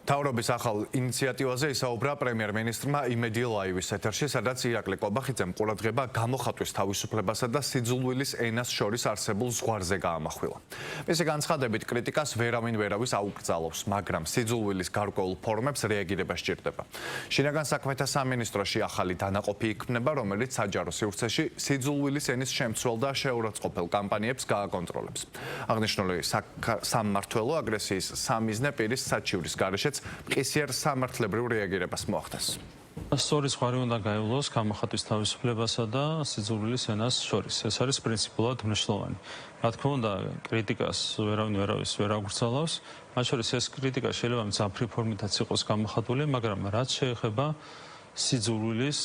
მთავრობის ახალ ინიციატივაზე ისაუბრა პრემიერ-მინისტრმა იმედი ლაივის ეთერში, სადაც ირაკლი ყობახიძემ ყურადღება გამოხატვის თავისუფლებასა და სიძულვილის ენას შორის არსებულ ზღვარზე გაამახვილა. მისი განცხადებით, კრიტიკას ვერავის აუკრძალავს, მაგრამ სიძულვილის გარკვეულ ფორმებს რეაგირება სჭირდება. შინაგან საქმეთა სამინისტროში ახალი დანაყოფი იქმნება, რომელიც საჯარო სივრცეში სიძულვილის ენის შემცველ და შეურაცხყოფელ კამპანიებს გააკონტროლებს. აღნიშნული სამმართველო აგრესიის სამიზნე პირის საჩივრის გარეშეც მყისიერ სამართლებრივ რეაგირებას მოახდენს. სწორი ზღვარი უნდა გაევლოს გამოხატვის თავისუფლებასა და სიძულვილის ენას შორის. ეს არის პრინციპულად მნიშვნელოვანი. რა თქმა უნდა, კრიტიკას ვერავის ვერ აგვრძალავს. მათ შორის ეს კრიტიკა შეიძლება მძაფრი ფორმითაც იყოს გამოხატული, მაგრამ რაც შეეხება სიძულვილის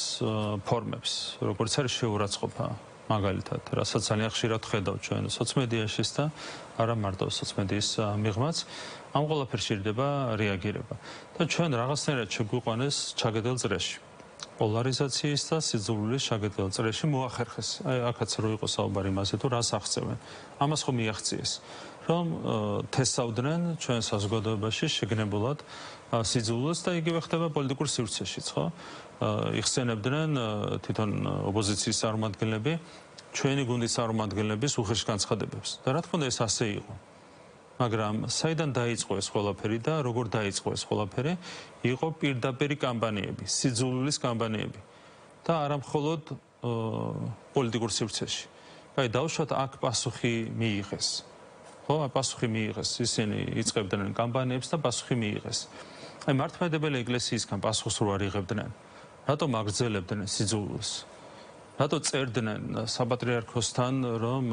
ფორმებს, როგორც არის შეურაცხყოფა, მაგალითად, რასაც ძალიან ხშირად ხედავთ ჩვენ სოციმედიაში და არა მარტო სოციმედიის მიღმაც, ამ ყველაფერს სჭირდება რეაგირება. და ჩვენ რაღაცნაირად შეგვიყვანეს ჩაგედელ წრეში. პოლარიზაციის და სიძულვილის ჩაგედელ წრეში მოახერხეს. აქაც რო იყო საუბარი იმაზე, თუ რას აღწევენ. ამას ხომ მიაღწიეს, რომ თესავდნენ ჩვენ საზოგადოებაში შეგნებულად სიძულვილს და იგივე ხდება პოლიტიკურ სივრცეშიც, ხო? იხსენებდნენ თვითონ ოპოზიციის წარმომადგენლები ჩვენი გუნდის წარმომადგენლების უხეშ განცხადებებს. და რა თქმა უნდა ეს ასე იყო. მაგრამ საიდან დაიწყო ეს ყველაფერი და როგორ დაიწყო ეს ყველაფერი? იყო პირდაპირი კამპანიები, სიძულვილის კამპანიები და არა მხოლოდ პოლიტიკურ სივრცეში. აი დავუშვათ აქ პასუხი მიიღეს. ხო, პასუხი მიიღეს. ისინი იწყებდნენ კამპანიებს და პასუხი მიიღეს. აი მართლმადიდებელი ეკლესიისგან პასუხს რო არ იღებდნენ. რატომ აგრძელებდნენ სიძულვილს? რატო წერდნენ საპატრიარქოსთან, რომ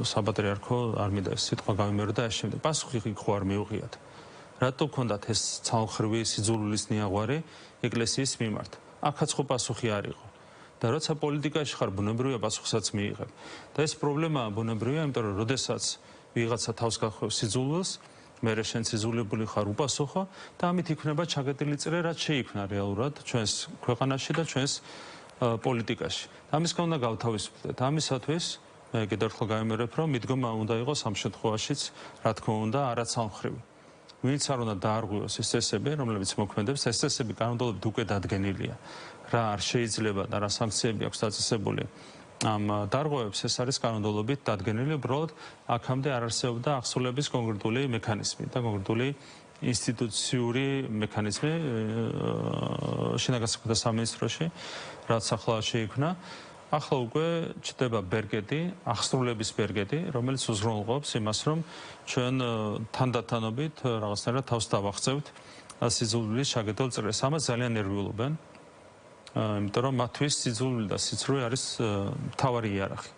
საპატრიარქო არ მინდა ეს სიტყვა გამიმეორო და ამ შემდეგ პასუხი ხო არ მიუღიათ? რატო გქონდათ ეს ცალმხრივი სიძულვილის ნიაღვარი ეკლესიის მიმართ? აქაც ხო პასუხი არ იყო. და როცა პოლიტიკაში ხარ, ბუნებრივია პასუხსაც მიიღებ. და ეს პრობლემაა ბუნებრივია, იმიტომ რომ როდესაც ვიღაცა თავს გახევს სიძულვილს, მერე შენ სიძულებული ხარ უპასუხო და ამით იქნება ჩაგედილი წრე, რაც შეიქმნა რეალურად ჩვენს ქვეყანაში და ჩვენს პოლიტიკაში. ამის გამო უნდა გავთავისუფლდეთ. ამისათვის მე კიდევ ერთხელ გავიმეორებ, რომ მიდგომა უნდა იყოს ამ შემთხვევაშიც, რა თქმა უნდა, არაცალმხრივი. ვინც არ უნდა დაარღვიოს ეს წესები, რომლებიც მოქმედებს, ეს წესები კანონმდებლობით უკვე დადგენილია. რა არ შეიძლება და რა სანქციები აქვს დაწესებული ამ დარღვევებს, ეს არის კანონმდებლობით დადგენილი, უბრალოდ აქამდე არ არსებობდა აღსრულების კონკრეტული მექანიზმი და კონკრეტული ინსტიტუციური მექანიზმი შინაგან საქმეთა სამინისტროში, რაც ახლა შეიქმნა. ახლა უკვე ჩდება ბერგედი, აღსრულების ბერგედი, რომელიც უზრუნველყოფს იმას, რომ ჩვენ თანდათანობით რაღაცნაირად თავს დავახცევთ სიძულვილის ჩაგედელ წრეს. ამას ძალიან ნერვიულობენ, იმიტომ რომ მათთვის სიძულვილი და სიცრუე არის მთავარი იარაღი.